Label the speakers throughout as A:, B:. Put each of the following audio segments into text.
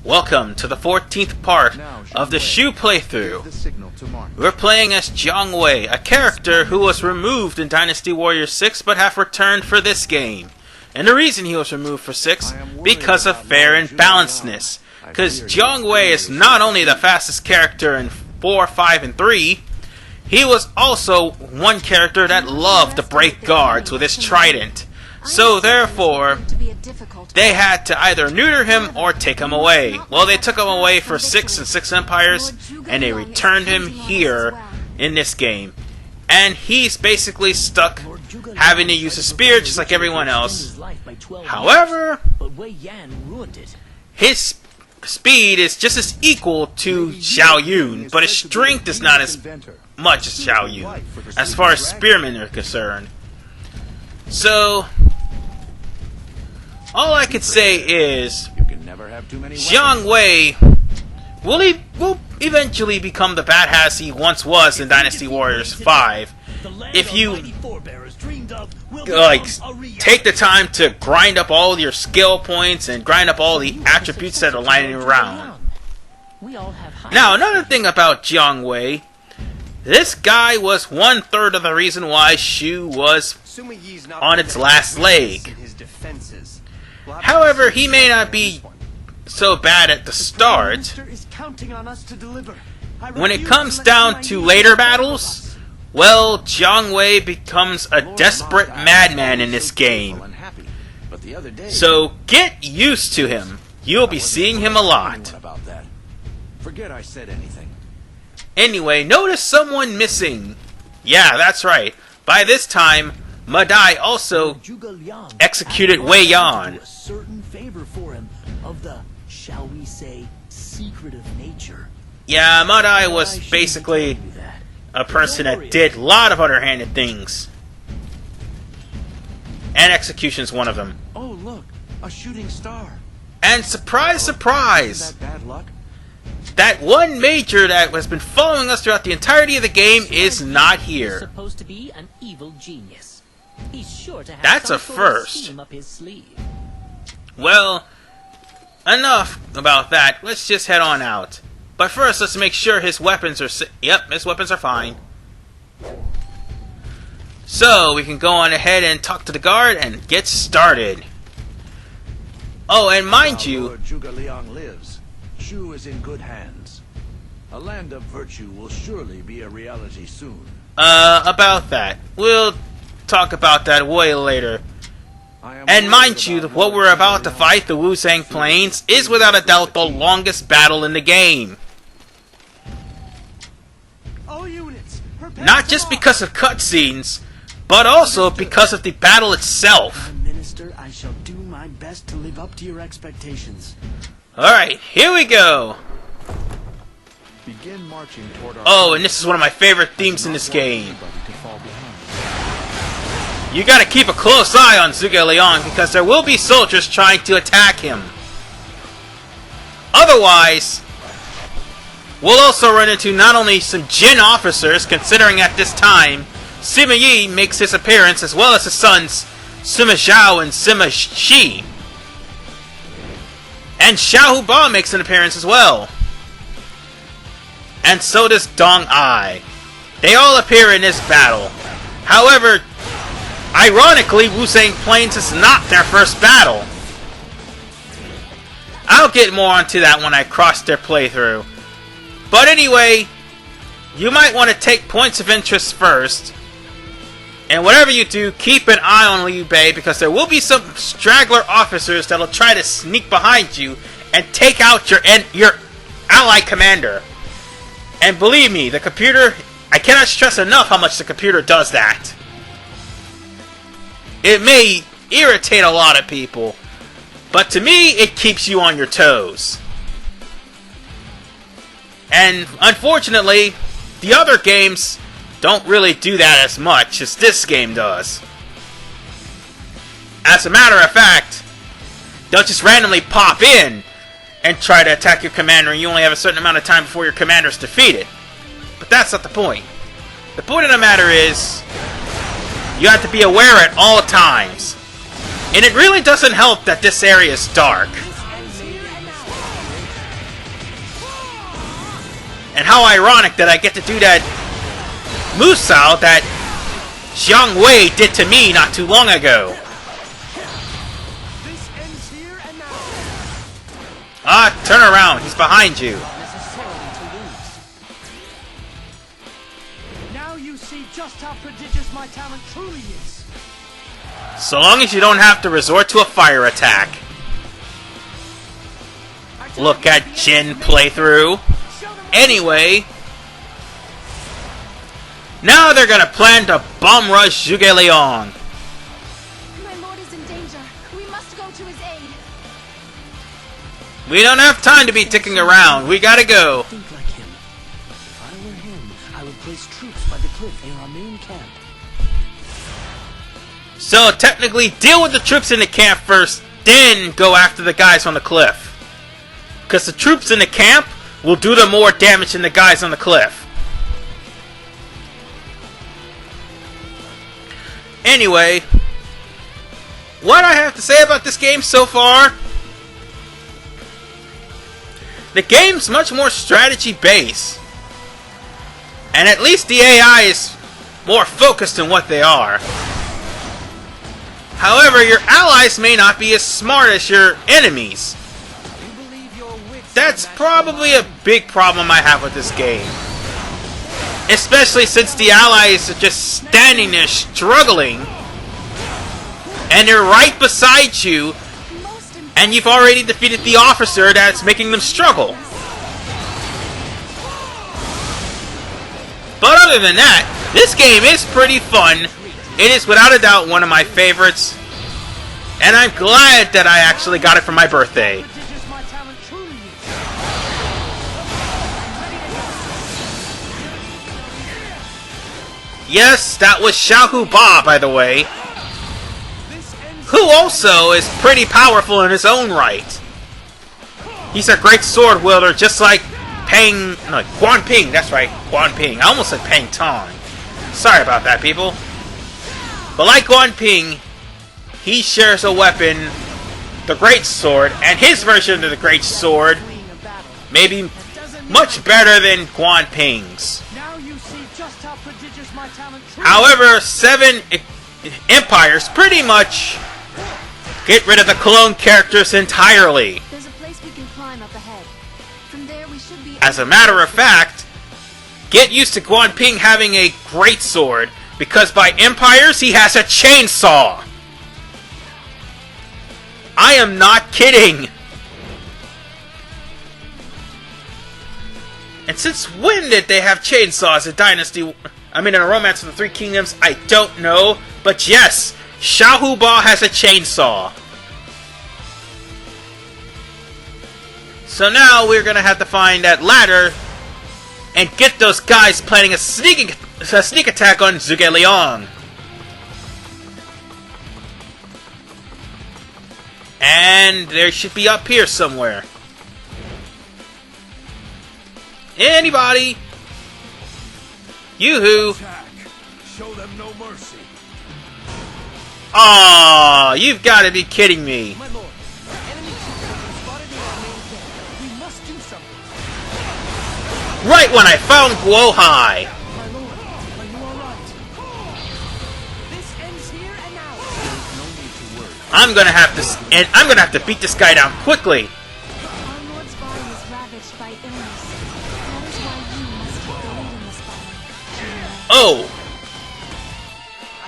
A: Welcome to the 14th part of the Shu playthrough. We're playing as Jiang Wei, a character who was removed in Dynasty Warriors 6 but have returned for this game. And the reason he was removed for 6, because of fair and balancedness. Because Jiang Wei is not only the fastest character in 4, 5, and 3, he was also one character that loved to break guards with his trident. So therefore, they had to either neuter him or take him away. Well, they took him away for 6 and 6 Empires, and they returned him here in this game. And he's basically stuck having to use a spear just like everyone else. However, his speed is just as equal to Xiao Yun, but his strength is not as much as Xiao Yun, as far as spearmen are concerned. So, all I could say is, Jiang Wei will eventually become the badass he once was in Dynasty Warriors 5 if you take the time to grind up all your skill points and grind up all the attributes that are lying around. Now, another thing about Jiang Wei, this guy was 1/3 of the reason why Shu was on its last leg. However, he may not be so bad at the start. When it comes down to later battles, well, Jiang Wei becomes a desperate madman in this game. So get used to him. You'll be seeing him a lot. Anyway, notice someone missing. Yeah, that's right. By this time, Madai also executed Wei Yan. Yeah, Madai was basically a person that did a lot of underhanded things. And execution's one of them.
B: Oh, look, a shooting star.
A: And surprise, surprise, that one major that has been following us throughout the entirety of the game is not here.
C: Supposed to be an evil genius. He's sure to have
A: That's
C: some
A: a
C: sort of
A: first.
C: scheme up his sleeve.
A: Well, enough about that. Let's just head on out. But first, let's make sure his weapons are... Yep, his weapons are fine. So, we can go on ahead and talk to the guard and get started. Oh, and mind you...
B: Lord Zhuge Liang lives. Shu is in good hands. A land of virtue will surely be a reality soon.
A: About that. We'll talk about that way later. And mind you, what we're about to fight, the Wuzang Plains, is without a doubt the longest battle in the game. Not just because of cutscenes, but also because of the battle itself.
D: Minister, I shall do my best to live up to your expectations.
A: Alright, here we go.
B: Begin marching toward our...
A: Oh, and this is one of my favorite themes in this game. You gotta keep a close eye on Zhuge Liang because there will be soldiers trying to attack him. Otherwise, we'll also run into not only some Jin officers, considering at this time, Sima Yi makes his appearance as well as his sons, Sima Zhao and Sima Shi. And Xiahou Ba makes an appearance as well. And so does Dong Ai. They all appear in this battle. However, ironically, Wuzang Plains is not their first battle. I'll get more onto that when I cross their playthrough. But anyway, you might want to take points of interest first. And whatever you do, keep an eye on Liu Bei because there will be some straggler officers that'll try to sneak behind you and take out your ally commander. And believe me, the computer, I cannot stress enough how much the computer does that. It may irritate a lot of people, but to me, it keeps you on your toes. And unfortunately, the other games don't really do that as much as this game does. As a matter of fact, they'll just randomly pop in and try to attack your commander, and you only have a certain amount of time before your commander is defeated. But that's not the point. The point of the matter is, you have to be aware at all times. And it really doesn't help that this area is dark. And how ironic that I get to do that Musou that Jiang Wei did to me not too long ago.
D: This ends here and now.
A: Ah, turn around. He's behind you.
C: Necessarily to lose.
D: Now you see just how prodigious my talent truly is.
A: So long as you don't have to resort to a fire attack. Look at Jin playthrough. Anyway, now they're gonna plan to bomb rush Zhuge Liang.
E: My lord is in danger. We must go to his aid.
A: We don't have time to be dicking around. We gotta go.
D: Think like him. If I were him, I would place troops by the cliff near our main camp.
A: So technically, deal with the troops in the camp first, then go after the guys on the cliff. Because the troops in the camp will do the more damage than the guys on the cliff. Anyway, what I have to say about this game so far, the game's much more strategy based. And at least the AI is more focused in what they are. However, your allies may not be as smart as your enemies. That's probably a big problem I have with this game. Especially since the allies are just standing there struggling. And they're right beside you. And you've already defeated the officer that's making them struggle. But other than that, this game is pretty fun. It is without a doubt one of my favorites. And I'm glad that I actually got it for my birthday.
D: Prodigious my talent truly is.
A: Yes, that was Xiaohu Ba, by the way.
D: This ends
A: Who also is pretty powerful in his own right. He's a great sword wielder, just like Guan Ping, that's right, Guan Ping. I almost said Peng Tong. Sorry about that, people. But like Guan Ping, he shares a weapon, the Great Sword, and his version of the Great Sword may be much better than Guan Ping's.
D: Now you see just how prodigious my talent truly
A: However, 7 empires pretty much get rid of the clone characters entirely.
E: There's a place we can climb up ahead. From there we should be...
A: As a matter of fact, get used to Guan Ping having a great sword, because by empires he has a chainsaw. I am not kidding. And since when did they have chainsaws in Dynasty? I mean, in a Romance of the Three Kingdoms, I don't know. But yes, Xiaohu Ba has a chainsaw. So now we're gonna have to find that ladder and get those guys planning a sneak attack on Zhuge Liang. And they should be up here somewhere. Anybody? Yoo-hoo!
B: Attack. Show them no mercy.
A: Aw, you've got to be kidding me.
D: My lord, enemy troops have been spotted near our main camp. We must do something.
A: Right when I found Guohai.
D: My lord, are you alright? This ends here and now.
B: No need to worry.
A: I'm gonna have to beat this guy down quickly.
E: Our lord's body is ravaged by illness. That is why you must take the lead in this battle.
A: Oh,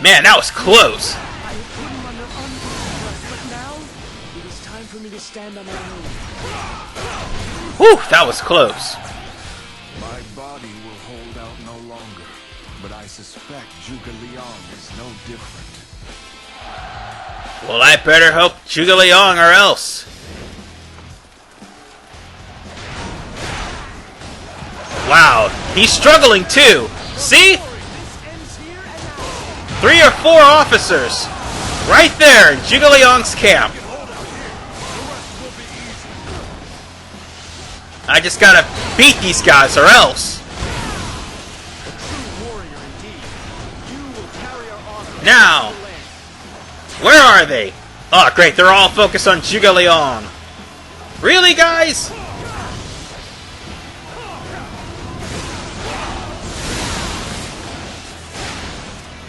A: man, that was close.
D: I have put him under uncontrol, but now it is time for me to stand on my own.
A: Whew, that was close.
B: My body will hold out no longer, but I suspect Zhuge Liang is no different.
A: Well, I better help Zhuge Liang or else. Wow, he's struggling too. See?
D: This ends here and now.
A: 3 or 4 officers. Right there in Zhuge Liang's camp. I just gotta beat these guys or else.
D: True warrior indeed. You will carry our honor.
A: Now, where are they? Oh, great, they're all focused on Zhuge Liang. Really, guys?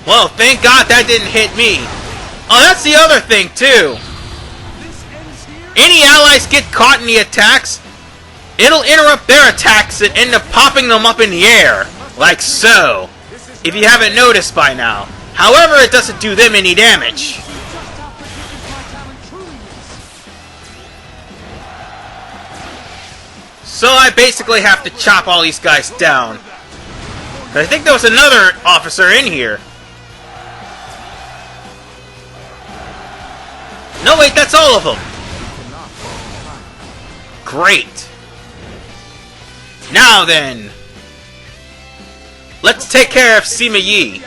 A: Well, thank God that didn't hit me. Oh, that's the other thing, too. Any allies get caught in the attacks, it'll interrupt their attacks and end up popping them up in the air. Like so. If you haven't noticed by now. However, it doesn't do them any damage. So I basically have to chop all these guys down. I think there was another officer in here. No, wait, that's all of them. Great. Now then, let's take care of Sima Yi.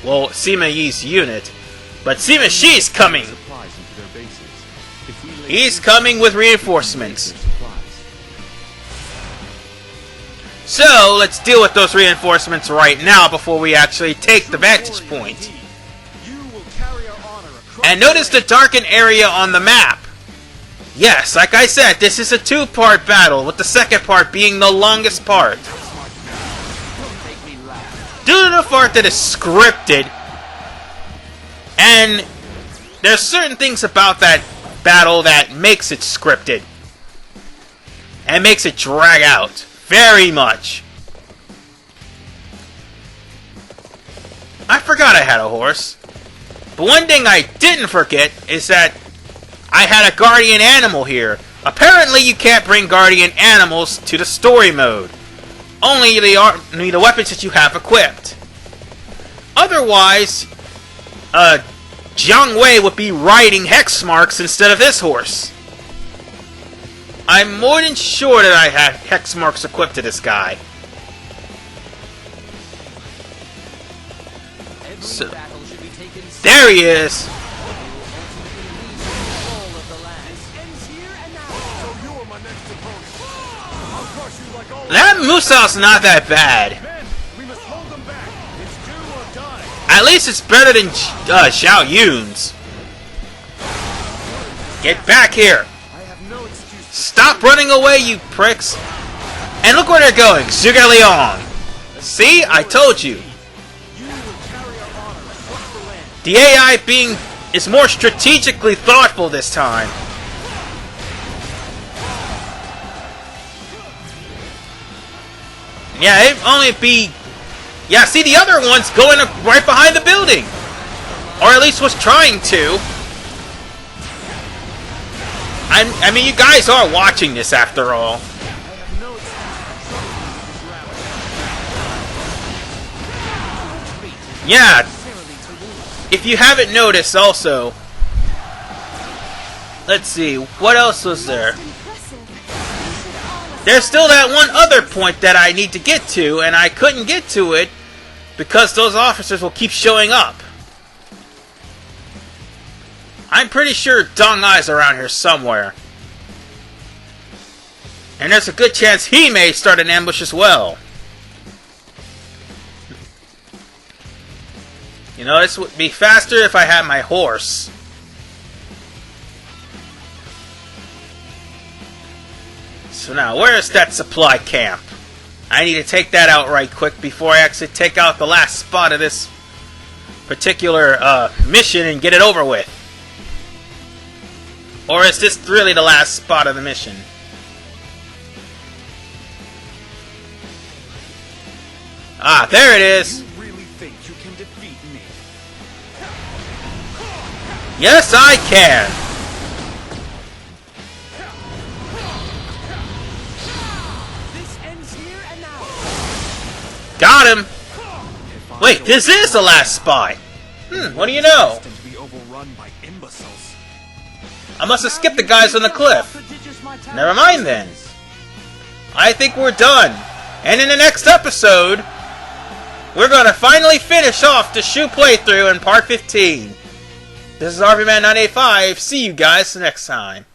A: Well, Sima Yi's unit. But Sima Shi's coming. He's coming with reinforcements. So, let's deal with those reinforcements right now before we actually take the vantage point. And notice the darkened area on the map. Yes, like I said, this is a two-part battle, with the second part being the longest part. Due to the fact that it's scripted, and there's certain things about that battle that makes it scripted, and makes it drag out very much. I forgot I had a horse. But one thing I didn't forget is that I had a guardian animal here. Apparently you can't bring guardian animals to the story mode. Only the weapons that you have equipped. Otherwise, Jiang Wei would be riding hex marks instead of this horse. I'm more than sure that I had hex marks equipped to this guy. So, there he is! That Musa's not that bad. At least it's better than Xiao Yun's. Get back here! Stop running away, you pricks! And look where they're going, Zhuge Liang! See? I told you! The AI is more strategically thoughtful this time. Yeah, it'd only be... Yeah, see, the other one's going up right behind the building! Or at least was trying to. I mean, you guys are watching this after all. Yeah. If you haven't noticed also... Let's see, what else was there? There's still that one other point that I need to get to, and I couldn't get to it because those officers will keep showing up. I'm pretty sure Dong Ai's around here somewhere. And there's a good chance he may start an ambush as well. You know, this would be faster if I had my horse. So now, where is that supply camp? I need to take that out right quick before I actually take out the last spot of this particular mission and get it over with. Or is this really the last spot of the mission? Ah, there it is!
D: You really think you can defeat me?
A: Yes, I can!
D: This ends here and now.
A: Got him! Wait, this is the last spy! What do you know?
D: To be overrun by imbeciles.
A: I must have skipped the guys on the cliff. Never mind then. I think we're done. And in the next episode, we're going to finally finish off the Shu playthrough in part 15. This is RVMan985. See you guys next time.